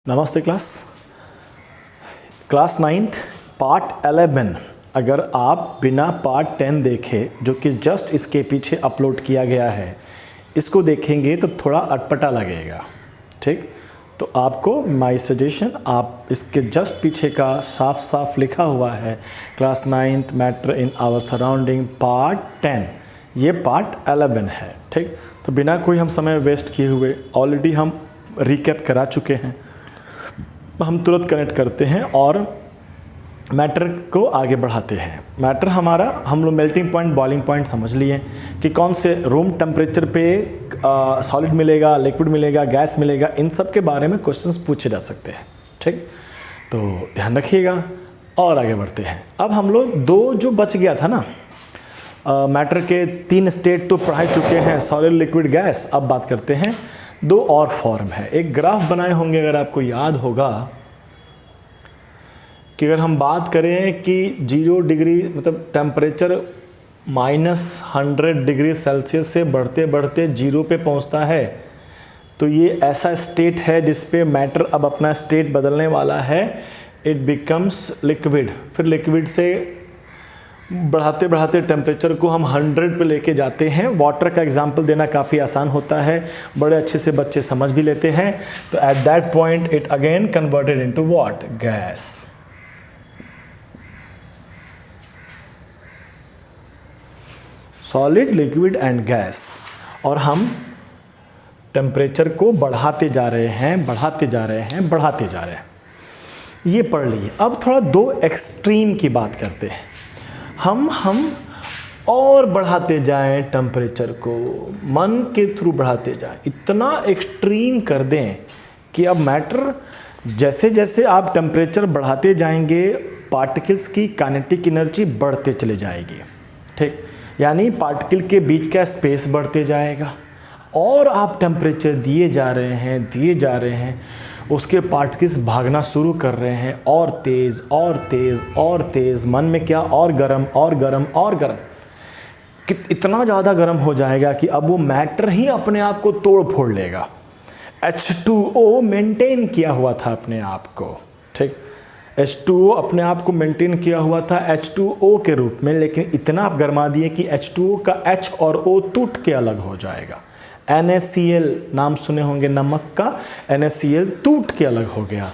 नमस्ते class 9th part 11। अगर आप बिना पार्ट 10 देखे, जो कि जस्ट इसके पीछे अपलोड किया गया है, इसको देखेंगे तो थोड़ा अटपटा लगेगा। ठीक, तो आपको माय सजेशन, आप इसके जस्ट पीछे का साफ साफ लिखा हुआ है class 9th matter in our surrounding part 10, ये पार्ट 11 है। ठीक, तो बिना कोई हम समय वेस्ट किए हुए ऑलरेडी हम रिकैप करा चुके हैं, हम तुरंत कनेक्ट करते हैं और मैटर को आगे बढ़ाते हैं। मैटर हमारा, हम लोग मेल्टिंग पॉइंट, बॉइलिंग पॉइंट समझ लिए कि कौन से रूम टेम्परेचर पे सॉलिड मिलेगा, लिक्विड मिलेगा, गैस मिलेगा, इन सब के बारे में क्वेश्चंस पूछे जा सकते हैं। ठीक, तो ध्यान रखिएगा और आगे बढ़ते हैं। अब हम लोग दो जो बच गया था ना, मैटर के 3 स्टेट तो पढ़ा चुके हैं, सॉलिड, लिक्विड, गैस। अब बात करते हैं दो और फॉर्म है। एक ग्राफ बनाए होंगे, अगर आपको याद होगा कि अगर हम बात करें कि 0 डिग्री मतलब टेम्परेचर -100 डिग्री सेल्सियस से बढ़ते बढ़ते 0 पे पहुंचता है, तो ये ऐसा स्टेट है जिस पे मैटर अब अपना स्टेट बदलने वाला है। It becomes liquid. फिर लिक्विड से बढ़ाते बढ़ाते टेम्परेचर को हम 100 पे लेके जाते हैं। वाटर का एग्जांपल देना काफ़ी आसान होता है, बड़े अच्छे से बच्चे समझ भी लेते हैं। तो at that point it again converted into what? Gas. Solid, liquid and gas. और हम टेम्परेचर को बढ़ाते जा रहे हैं, बढ़ाते जा रहे हैं, बढ़ाते जा रहे हैं। ये पढ़ लीजिए। अब थोड़ा दो एक्सट्रीम की बात करते हैं। हम और बढ़ाते जाएं टेम्परेचर को, मन के थ्रू बढ़ाते जाएं, इतना एक्सट्रीम कर दें कि अब मैटर, जैसे जैसे आप टेम्परेचर बढ़ाते जाएंगे, पार्टिकल्स की काइनेटिक एनर्जी बढ़ते चले जाएगी। ठीक, यानी पार्टिकल के बीच का स्पेस बढ़ते जाएगा और आप टेम्परेचर दिए जा रहे हैं, उसके पार्टिकल्स भागना शुरू कर रहे हैं, और तेज़ और तेज़ और तेज़। मन में क्या? और गर्म और गर्म और गर्म। इतना ज़्यादा गर्म हो जाएगा कि अब वो मैटर ही अपने आप को तोड़ फोड़ लेगा। H2O मेंटेन किया हुआ था अपने आप को। ठीक, H2O अपने आप को मेंटेन किया हुआ था H2O के रूप में, लेकिन इतना आप गरमा दिए कि H2O का H और O टूट के अलग हो जाएगा। NaCl नाम सुने होंगे नमक का, NaCl टूट के अलग हो गया।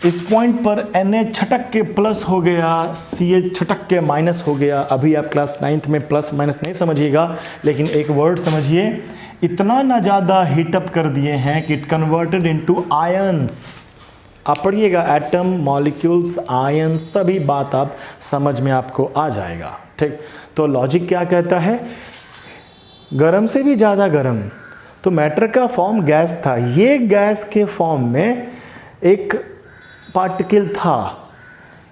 इस पॉइंट पर Na छटक के प्लस हो गया, Cl छटक के माइनस हो गया। अभी आप क्लास 9th में प्लस माइनस नहीं समझिएगा, लेकिन एक वर्ड समझिए, इतना ना ज़्यादा हीटअप कर दिए हैं कि इट कन्वर्टेड इनटू आयंस। आप पढ़िएगा, एटम, मॉलिक्यूल्स, आयन, सभी बात आप समझ में आपको आ जाएगा। ठीक, तो लॉजिक क्या कहता है? गरम से भी ज़्यादा गरम। तो मैटर का फॉर्म गैस था, ये गैस के फॉर्म में एक पार्टिकल था।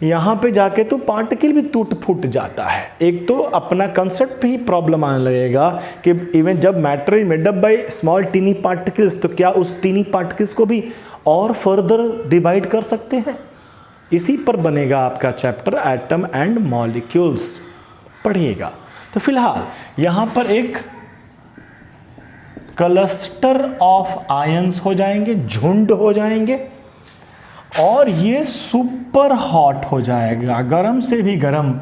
यहाँ पे जाके तो पार्टिकल भी टूट फूट जाता है। एक तो अपना कंसेप्ट ही प्रॉब्लम आने लगेगा कि इवन जब matter is made up by small tiny particles, तो क्या उस टीनी पार्टिकल्स को भी और फर्दर डिवाइड कर सकते हैं? इसी पर बनेगा आपका चैप्टर एटम एंड मॉलिक्यूल्स, पढ़िएगा। तो फिलहाल यहाँ पर एक क्लस्टर ऑफ आयंस हो जाएंगे, झुंड हो जाएंगे, और ये सुपर हॉट हो जाएगा, गरम से भी गरम।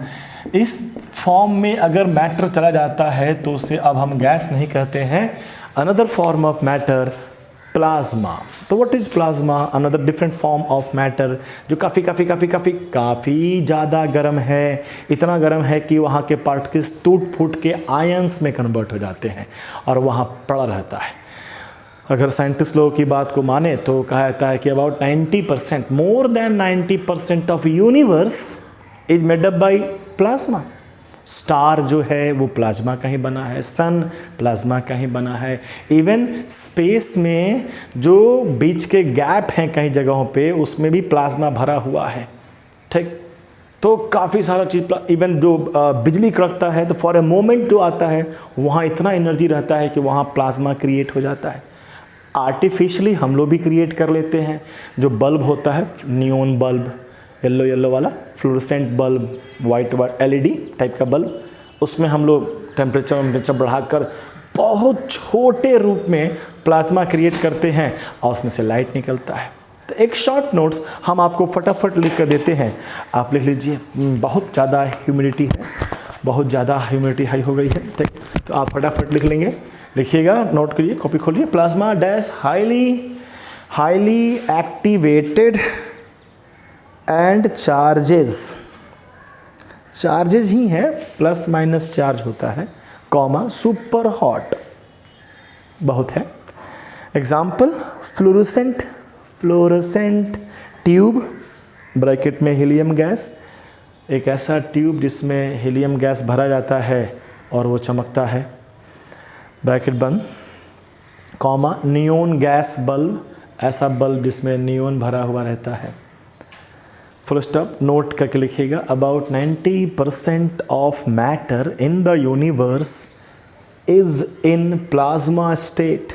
इस फॉर्म में अगर मैटर चला जाता है तो उसे अब हम गैस नहीं कहते हैं। Another form of matter, plasma. तो what is plasma? Another different form of matter जो काफ़ी ज़्यादा गर्म है। इतना गर्म है कि वहाँ के पार्टिकल्स टूट फूट के आयंस में कन्वर्ट हो जाते हैं और वहाँ पड़ा रहता है। अगर साइंटिस्ट लोगों की बात को माने तो कहा जाता है कि about 90%, more than 90% of universe is made up by plasma. Star जो है वो प्लाज्मा का ही बना है, सन प्लाज्मा का ही बना है। इवन स्पेस में जो बीच के गैप हैं कई जगहों पे, उसमें भी प्लाज्मा भरा हुआ है। ठीक, तो काफ़ी सारा चीज़, इवन जो बिजली कड़कता है तो फॉर ए मोमेंट जो आता है, वहाँ इतना एनर्जी रहता है कि वहाँ प्लाज्मा क्रिएट हो जाता है। आर्टिफिशियली हम लोग भी क्रिएट कर लेते हैं। जो बल्ब होता है, नियॉन बल्ब, येलो वाला, fluorescent bulb, white LED type का बल्ब, उसमें हम लोग टेम्परेचर बढ़ाकर बहुत छोटे रूप में प्लाज्मा क्रिएट करते हैं और उसमें से लाइट निकलता है। तो एक शॉर्ट नोट्स हम आपको फटाफट लिख कर देते हैं, आप लिख लीजिए। बहुत ज़्यादा ह्यूमिडिटी है, बहुत ज़्यादा ह्यूमिडिटी हाई हो गई है, ठीक, तो आप फटाफट लिख लेंगे। लिखिएगा, नोट करिए, कॉपी खोलिए। Plasma dash highly activated and charges ही है, प्लस माइनस चार्ज होता है, कॉमा सुपर हॉट, बहुत है। एग्जाम्पल फ्लोरोसेंट ट्यूब, ब्रैकेट में हीलियम गैस, एक ऐसा ट्यूब जिसमें हीलियम गैस भरा जाता है और वो चमकता है, ब्रैकेट बंद, कॉमा नियोन गैस बल्ब, ऐसा बल्ब जिसमें नियोन भरा हुआ रहता है, फुल स्टॉप। नोट करके लिखिएगा। About 90% of matter in the universe is in plasma state,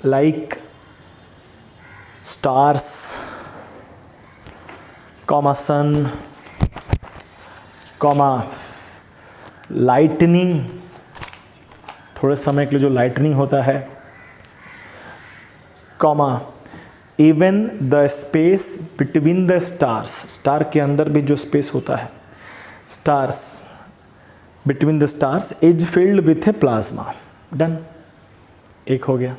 like stars, comma sun, comma lightning, थोड़े समय के लिए जो लाइटनिंग होता है, comma even the space between the stars, star के अंदर भी जो स्पेस होता है, stars between the stars is filled with a plasma. Done, एक हो गया।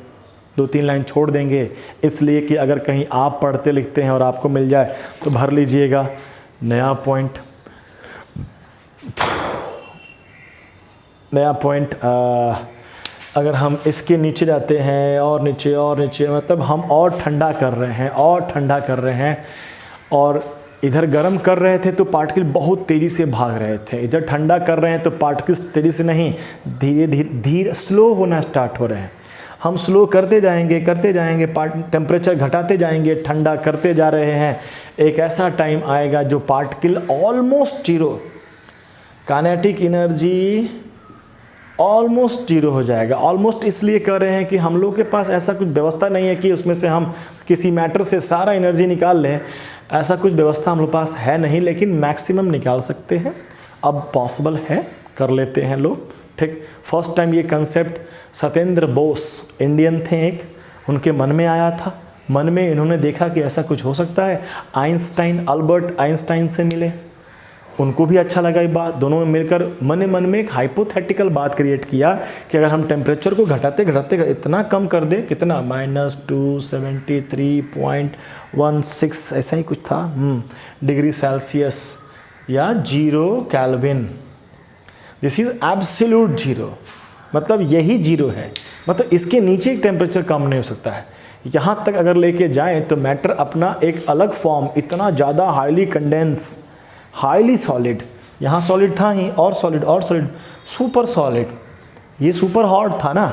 2-3 लाइन छोड़ देंगे इसलिए कि अगर कहीं आप पढ़ते लिखते हैं और आपको मिल जाए तो भर लीजिएगा। नया पॉइंट अगर हम इसके नीचे जाते हैं और नीचे मतलब हम और ठंडा कर रहे हैं और इधर गर्म कर रहे थे तो पार्टिकल बहुत तेज़ी से भाग रहे थे, इधर ठंडा कर रहे हैं तो पार्टिकल्स तेज़ी से नहीं, धीरे स्लो होना स्टार्ट हो रहे हैं। हम स्लो करते जाएंगे टेम्परेचर घटाते जाएंगे, ठंडा करते जा रहे हैं। एक ऐसा टाइम आएगा जो particle almost zero, kinetic energy almost zero हो जाएगा। ऑलमोस्ट इसलिए कर रहे हैं कि हम लोग के पास ऐसा कुछ व्यवस्था नहीं है कि उसमें से हम किसी मैटर से सारा एनर्जी निकाल लें, ऐसा कुछ व्यवस्था हम लोग पास है नहीं, लेकिन मैक्सिमम निकाल सकते हैं। अब पॉसिबल है, कर लेते हैं लोग, ठीक। फर्स्ट टाइम ये कंसेप्ट सत्येंद्र बोस, इंडियन थे एक, उनके मन में आया था। मन में इन्होंने देखा कि ऐसा कुछ हो सकता है। अल्बर्ट आइंस्टाइन से मिले, उनको भी अच्छा लगा ये बात। दोनों ने मिलकर मन में एक हाइपोथेटिकल बात क्रिएट किया कि अगर हम टेम्परेचर को घटाते इतना कम कर दें, कितना -273.16 ऐसा ही कुछ था डिग्री सेल्सियस या 0 kelvin, this is absolute zero, मतलब यही जीरो है, मतलब इसके नीचे टेम्परेचर कम नहीं हो सकता है। यहाँ तक अगर लेके जाएं तो मैटर अपना एक अलग फॉर्म, इतना ज़्यादा हाईली कंडेंस, हाईली सॉलिड, यहाँ सॉलिड था ही, और सॉलिड, सुपर सॉलिड, ये सुपर हॉट था ना,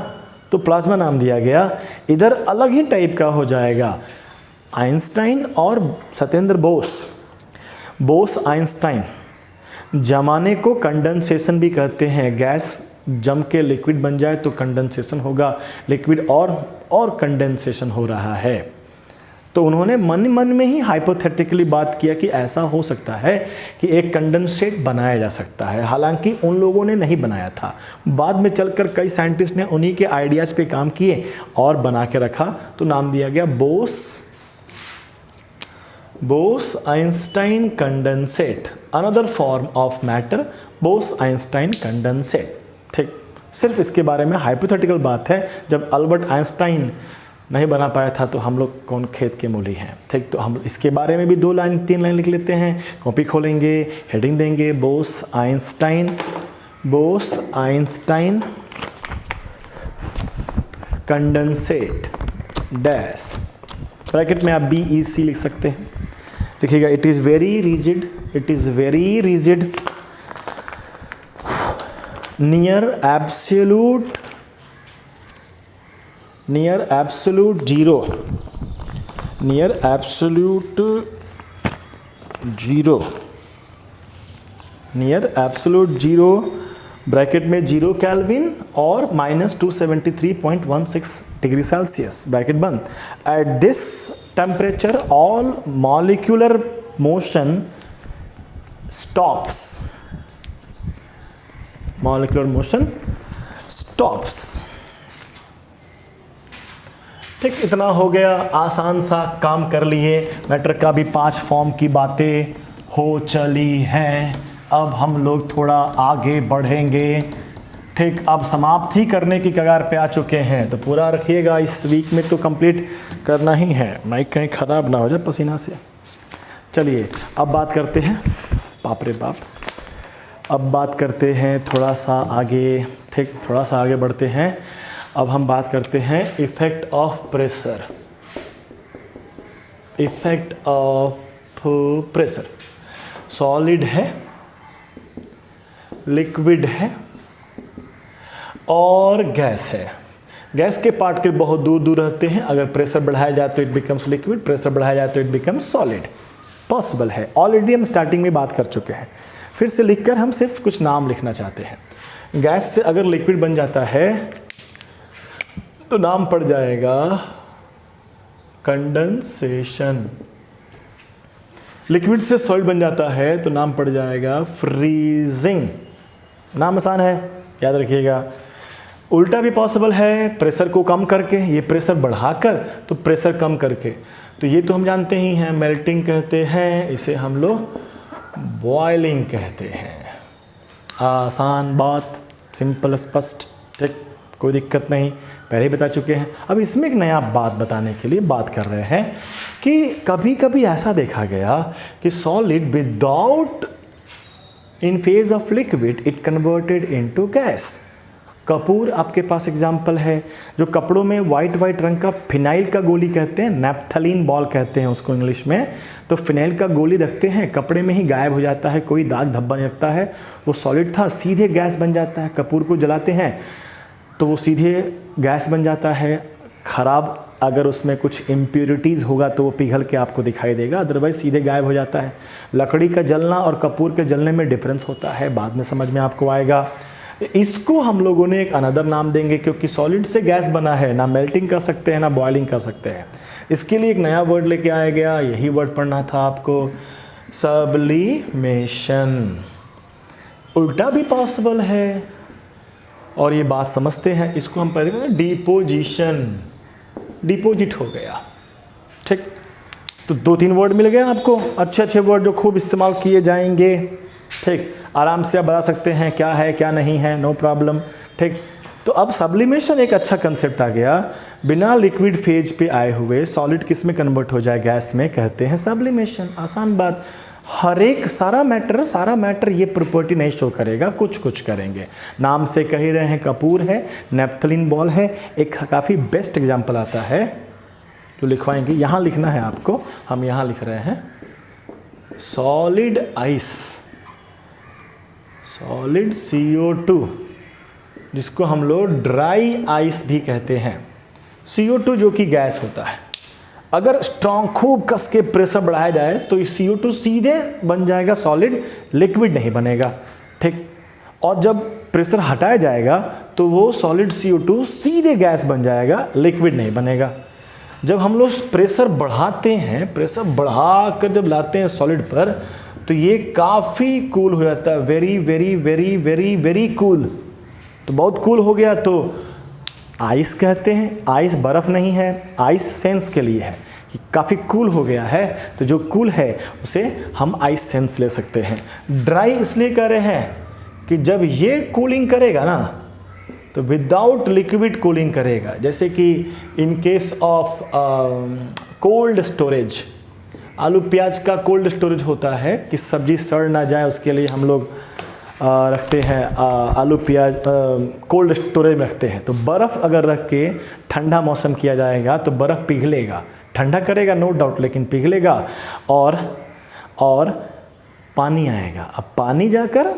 तो प्लाज्मा नाम दिया गया। इधर अलग ही टाइप का हो जाएगा। आइंस्टाइन और सत्येंद्र बोस आइंस्टाइन, जमाने को कंडेंसेशन भी कहते हैं। गैस जम के लिक्विड बन जाए तो कंडेंसेशन होगा, लिक्विड और कंडेंसेशन हो रहा है। तो उन्होंने मन में ही हाइपोथेटिकली बात किया कि ऐसा हो सकता है कि एक कंडेंसेट बनाया जा सकता है, हालांकि उन लोगों ने नहीं बनाया था। बाद में चलकर कई साइंटिस्ट ने उन्हीं के आइडियाज़ पे काम किए और बना के रखा, तो नाम दिया गया Bose Einstein condensate, another form of matter, Bose Einstein condensate, ठीक। सिर्फ इसके बारे में हाइपोथेटिकल बात है। जब अल्बर्ट आइंस्टाइन नहीं बना पाया था तो हम लोग कौन खेत के मूली हैं, ठीक। तो हम इसके बारे में भी 2-3 लाइन लिख लेते हैं, कॉपी खोलेंगे, हेडिंग देंगे Bose Einstein condensate dash, bracket में आप BEC लिख सकते हैं। देखिएगा, it is very rigid near absolute zero, bracket में 0 केल्विन और -273.16 डिग्री सेल्सियस, ब्रैकेट बंद। At this temperature all molecular motion stops. ठीक, इतना हो गया, आसान सा काम कर लिए। मैटर का भी 5 फॉर्म की बातें हो चली हैं। अब हम लोग थोड़ा आगे बढ़ेंगे। ठीक, अब समाप्ति करने की कगार पे आ चुके हैं, तो पूरा रखिएगा, इस वीक में तो कंप्लीट करना ही है, माइक कहीं ख़राब ना हो जाए पसीना से। चलिए अब बात करते हैं, बाप रे बाप, अब बात करते हैं थोड़ा सा आगे। ठीक, थोड़ा सा आगे बढ़ते हैं। अब हम बात करते हैं effect of pressure. Effect of pressure, solid है, लिक्विड है और गैस है। गैस के पार्टिकल बहुत दूर दूर रहते हैं, अगर प्रेशर बढ़ाया जाए तो इट बिकम्स लिक्विड, प्रेशर बढ़ाया जाए तो इट बिकम्स सॉलिड। पॉसिबल है, ऑलरेडी हम स्टार्टिंग में बात कर चुके हैं। फिर से लिखकर हम सिर्फ कुछ नाम लिखना चाहते हैं। गैस से अगर लिक्विड बन जाता है तो नाम पड़ जाएगा कंडेंसेशन। लिक्विड से सॉलिड बन जाता है तो नाम पड़ जाएगा फ्रीजिंग। नाम आसान है, याद रखिएगा। उल्टा भी पॉसिबल है, प्रेशर को कम करके, ये प्रेशर बढ़ाकर तो प्रेशर कम करके, तो ये तो हम जानते ही हैं, मेल्टिंग कहते हैं, इसे हम लोग बॉइलिंग कहते हैं। आसान बात, सिंपल स्पष्ट, ठीक, कोई दिक्कत नहीं, पहले ही बता चुके हैं। अब इसमें एक नया बात बताने के लिए बात कर रहे हैं कि कभी कभी ऐसा देखा गया कि solid without in phase of liquid it converted into gas. Kapoor आपके पास एग्जाम्पल है, जो कपड़ों में वाइट वाइट रंग का फिनाइल का गोली कहते हैं, नैप्थलीन बॉल कहते हैं उसको इंग्लिश में, तो फिनाइल का गोली रखते हैं, कपड़े में ही गायब हो जाता है, कोई दाग धब्बा नहीं लगता है, वो सॉलिड था, सीधे गैस बन जाता है। कपूर को जलाते हैं तो वो सीधे गैस बन जाता है। ख़राब अगर उसमें कुछ इम्प्योरिटीज़ होगा तो वो पिघल के आपको दिखाई देगा, अदरवाइज़ सीधे गायब हो जाता है। लकड़ी का जलना और कपूर के जलने में डिफरेंस होता है, बाद में समझ में आपको आएगा। इसको हम लोगों ने एक अनदर नाम देंगे, क्योंकि सॉलिड से गैस बना है, ना मेल्टिंग कर सकते हैं ना बॉइलिंग कर सकते हैं। इसके लिए एक नया वर्ड लेके आया गया, यही वर्ड पढ़ना था आपको, सब्लिमेशन। उल्टा भी पॉसिबल है, और ये बात समझते हैं, इसको हम पढ़ते हैं डिपोजिशन। डिपोजिट हो गया, ठीक। तो 2-3 वर्ड मिल गए आपको, अच्छे अच्छे वर्ड जो खूब इस्तेमाल किए जाएंगे, ठीक। आराम से आप बता सकते हैं क्या है क्या नहीं है, नो प्रॉब्लम, ठीक। तो अब सब्लिमेशन एक अच्छा कंसेप्ट आ गया। बिना लिक्विड फेज पे आए हुए सॉलिड किस में कन्वर्ट हो जाए, गैस में, कहते हैं सब्लिमेशन। आसान बात, हर एक सारा मैटर ये प्रॉपर्टी नहीं शो करेगा, कुछ कुछ करेंगे। नाम से कह ही रहे हैं, कपूर है, नैप्थलीन बॉल है। एक काफ़ी बेस्ट एग्जांपल आता है जो लिखवाएंगे, यहाँ लिखना है आपको, हम यहाँ लिख रहे हैं सॉलिड आइस, सॉलिड CO2, जिसको हम लोग ड्राई आइस भी कहते हैं। CO2 जो कि गैस होता है, अगर स्ट्रॉन्ग खूब कस के प्रेशर बढ़ाया जाए तो इस CO2 सीधे बन जाएगा सॉलिड, लिक्विड नहीं बनेगा, ठीक। और जब प्रेशर हटाया जाएगा तो वो सॉलिड CO2 सीधे गैस बन जाएगा, लिक्विड नहीं बनेगा। जब हम लोग प्रेशर बढ़ाते हैं, प्रेशर बढ़ा कर जब लाते हैं सॉलिड पर, तो ये काफ़ी कूल हो जाता है, very very very very very cool. तो बहुत कूल हो गया तो आइस कहते हैं। आइस बर्फ़ नहीं है, आइस सेंस के लिए है कि काफ़ी कूल हो गया है, तो जो कूल है उसे हम आइस सेंस ले सकते हैं। ड्राई इसलिए कह रहे हैं कि जब ये कूलिंग करेगा ना तो विदाउट लिक्विड कूलिंग करेगा। जैसे कि in case of cold storage, आलू प्याज का कोल्ड स्टोरेज होता है कि सब्जी सड़ ना जाए, उसके लिए हम लोग रखते हैं आलू प्याज कोल्ड स्टोरेज में रखते हैं। तो बर्फ़ अगर रख के ठंडा मौसम किया जाएगा तो बर्फ़ पिघलेगा, ठंडा करेगा नो डाउट, लेकिन पिघलेगा और पानी आएगा। अब पानी जाकर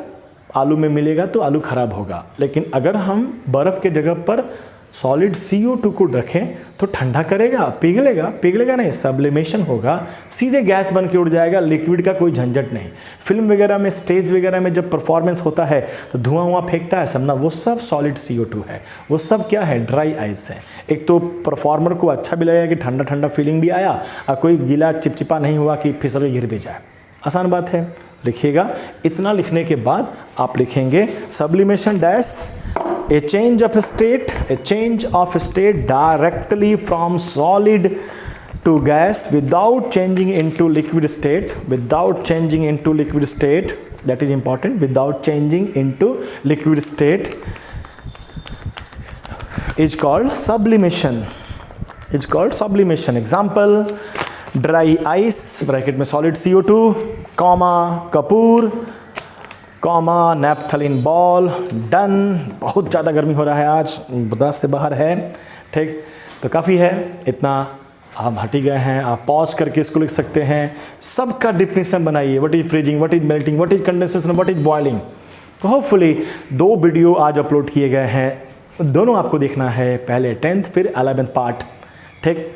आलू में मिलेगा तो आलू ख़राब होगा। लेकिन अगर हम बर्फ़ के जगह पर सॉलिड CO2 को रखें तो ठंडा करेगा, पिघलेगा नहीं, सब्लिमेशन होगा, सीधे गैस बन के उड़ जाएगा, लिक्विड का कोई झंझट नहीं। फिल्म वगैरह में, स्टेज वगैरह में जब परफॉर्मेंस होता है तो धुआं फेंकता है सब ना, वो सब सॉलिड CO2 है, वो सब क्या है, ड्राई आइस है। एक तो परफॉर्मर को अच्छा भी लगेगा कि ठंडा ठंडा फीलिंग भी आया और कोई गीला चिपचिपा नहीं हुआ कि फिसल के गिर भी जाए। आसान बात है, लिखिएगा। इतना लिखने के बाद आप लिखेंगे sublimation dash a change of state directly from solid to gas without changing into liquid state, that is important, without changing into liquid state is called sublimation. Example, dry ice bracket में solid CO2, Kapoor, naphthalene ball, done. बहुत ज़्यादा गर्मी हो रहा है आज, बर्दाश्त से बाहर है, ठीक। तो काफ़ी है, इतना आप हटी गए हैं, आप पॉज करके इसको लिख सकते हैं। सबका डिफिनेशन बनाइए, what is freezing, what is melting, what is condensation, what is boiling. तो होपफुली 2 वीडियो आज अपलोड किए गए हैं, दोनों आपको देखना है, पहले 10th फिर 11th पार्ट, ठीक।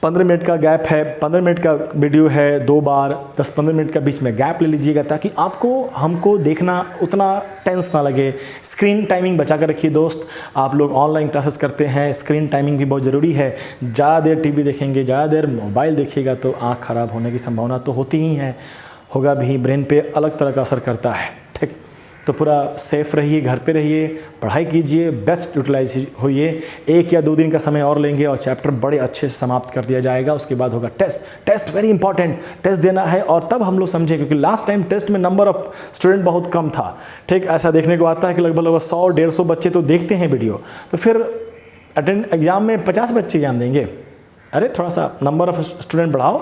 15 मिनट का गैप है, 15 मिनट का वीडियो है, 2 बार 10-15 मिनट का बीच में गैप ले लीजिएगा ताकि आपको हमको देखना उतना टेंस ना लगे। स्क्रीन टाइमिंग बचा कर रखिए दोस्त, आप लोग ऑनलाइन क्लासेस करते हैं, स्क्रीन टाइमिंग भी बहुत ज़रूरी है। ज़्यादा देर टीवी देखेंगे, ज़्यादा देर मोबाइल देखिएगा तो आँख ख़राब होने की संभावना तो होती ही है, होगा भी, ब्रेन पे अलग तरह का असर करता है, ठीक। तो पूरा सेफ रहिए, घर पे रहिए, पढ़ाई कीजिए, बेस्ट यूटिलाइज होइए। 1 या 2 दिन का समय और लेंगे और चैप्टर बड़े अच्छे से समाप्त कर दिया जाएगा। उसके बाद होगा टेस्ट वेरी इंपॉर्टेंट, टेस्ट देना है और तब हम लोग समझें, क्योंकि लास्ट टाइम टेस्ट में नंबर ऑफ स्टूडेंट बहुत कम था, ठीक। ऐसा देखने को आता है कि लगभग 100-150 बच्चे तो देखते हैं वीडियो, तो फिर अटेंड एग्ज़ाम में 50 बच्चे एग्जाम देंगे। अरे थोड़ा सा नंबर ऑफ स्टूडेंट बढ़ाओ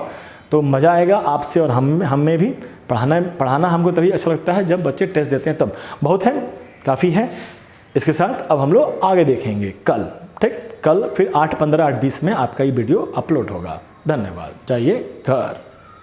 तो मज़ा आएगा आपसे और हम में भी। पढ़ाना हमको तभी अच्छा लगता है जब बच्चे टेस्ट देते हैं, तब। बहुत है, काफ़ी है। इसके साथ अब हम लोग आगे देखेंगे कल, ठीक। कल फिर 8:15, 8:20 में आपका ये वीडियो अपलोड होगा। धन्यवाद, जाइए घर।